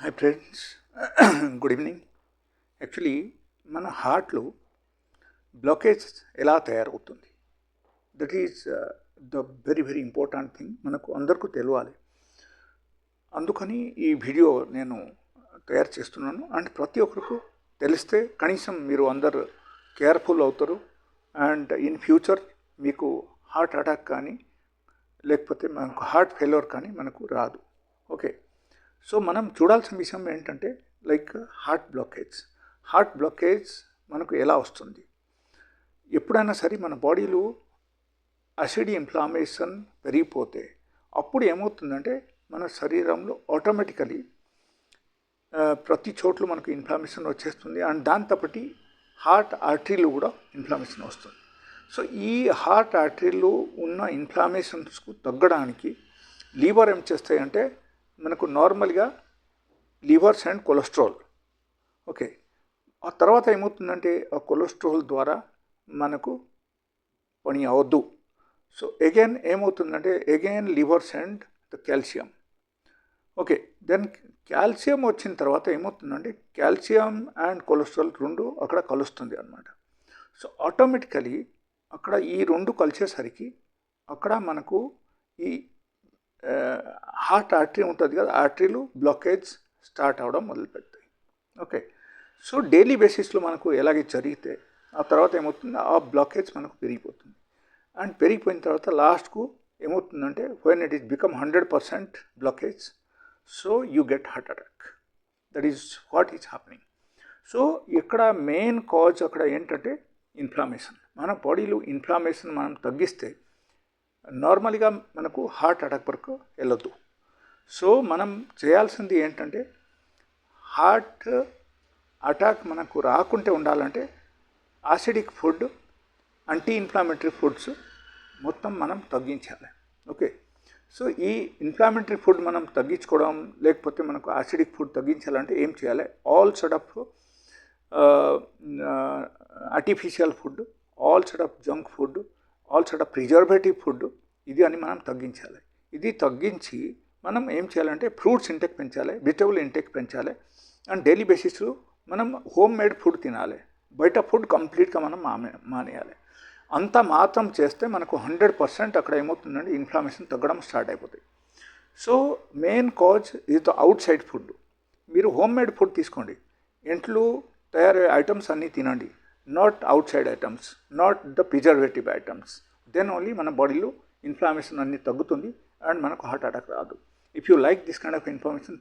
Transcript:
Hi friends, good evening. Actually మన హార్ట్లో blockage ఎలా తయారవుతుంది, that is the very very important thing. మనకు అందరికీ తెలియాలి. అందుకని ఈ వీడియో నేను తయారు చేస్తున్నాను. అండ్ ప్రతి ఒక్కరికి తెలిస్తే కనీసం మీరు అందరు కేర్ఫుల్ అవుతారు. అండ్ ఇన్ ఫ్యూచర్ మీకు హార్ట్ అటాక్ కానీ లేకపోతే మనకు హార్ట్ ఫెయిల్యూర్ కానీ మనకు రాదు. ఓకే, సో మనం చూడాల్సిన విషయం ఏంటంటే లైక్ హార్ట్ బ్లాకేజ్ మనకు ఎలా వస్తుంది. ఎప్పుడైనా సరే మన బాడీలో అసిడ్ ఇన్ఫ్లామేషన్ పెరిగిపోతే అప్పుడు ఏమవుతుందంటే మన శరీరంలో ఆటోమేటికలీ ప్రతి చోట్ల మనకు ఇన్ఫ్లామేషన్ వచ్చేస్తుంది. అండ్ దాంతోపాటు హార్ట్ ఆర్టరీలో కూడా ఇన్ఫ్లామేషన్ వస్తుంది. సో ఈ హార్ట్ ఆర్టరీలో ఉన్న ఇన్ఫ్లామేషన్స్కు తగ్గడానికి లివర్ ఏం చేస్తాయంటే మనకు నార్మల్గా లివర్స్ అండ్ కొలెస్ట్రాల్, ఓకే, ఆ తర్వాత ఏమవుతుందంటే ఆ కొలెస్ట్రాల్ ద్వారా మనకు పని అవద్దు. సో అగైన్ ఏమవుతుందంటే livers and the calcium, okay, then calcium వచ్చిన తర్వాత ఏమవుతుందంటే కాల్షియం అండ్ కొలెస్ట్రాల్ రెండు అక్కడ కలుస్తుంది అన్నమాట. సో ఆటోమేటికలీ అక్కడ ఈ రెండు కలిసేసరికి అక్కడ మనకు ఈ హార్ట్ ఆర్టరీ ఉంటుంది కదా, ఆర్టరీలు బ్లాకేజ్ స్టార్ట్ అవ్వడం మొదలుపెడతాయి. ఓకే, సో డైలీ బేసిస్లో మనకు ఎలాగే జరిగితే ఆ తర్వాత ఏమవుతుంది, ఆ బ్లాకేజ్ మనకు పెరిగిపోతుంది. అండ్ పెరిగిపోయిన తర్వాత లాస్ట్కు ఏమవుతుందంటే when it is become 100% blockage, so you get heart attack. That is what is happening. So ఇక్కడ మెయిన్ కాజ్ అక్కడ ఏంటంటే ఇన్ఫ్లామేషన్. మన బాడీలో ఇన్ఫ్లామేషన్ మనం తగ్గిస్తే నార్మల్గా మనకు హార్ట్ అటాక్ వరకు వెళ్ళొద్దు. సో మనం చేయాల్సింది ఏంటంటే హార్ట్ అటాక్ మనకు రాకుంటే ఉండాలంటే acidic food, anti inflammatory foods మొత్తం మనం తగ్గించాలి. ఓకే, సో ఈ ఇన్ఫ్లామేటరీ ఫుడ్ మనం తగ్గించుకోవడం లేకపోతే మనకు యాసిడిక్ ఫుడ్ తగ్గించాలంటే ఏం చేయాలి, all sort of artificial food, all sort of junk food, all sort of preservative food, ఇది అని మనం తగ్గించాలి. ఇది తగ్గించి మనం ఏం చేయాలంటే ఫ్రూట్స్ ఇంటేక్ పెంచాలి, వెజిటబుల్ ఇంటేక్ పెంచాలి. అండ్ డైలీ బేసిస్లో మనం హోమ్ మేడ్ ఫుడ్ తినాలి. బయట ఫుడ్ కంప్లీట్గా మనం మానేయాలి. అంత మాత్రం చేస్తే మనకు 100% అక్కడ ఏమవుతుందంటే ఇన్ఫ్లామేషన్ తగ్గడం స్టార్ట్ అయిపోతాయి. So main cause is the outside food. మీరు హోమ్ మేడ్ ఫుడ్ తీసుకోండి, ఇంట్లో తయారయ్యే ఐటమ్స్ అన్నీ తినండి, not outside items, not the preservative items. Then only మన బాడీలో ఇన్ఫ్లామేషన్ అన్నీ తగ్గుతుంది అండ్ మనకు హార్ట్ అటాక్ రాదు. If you like this kind of information,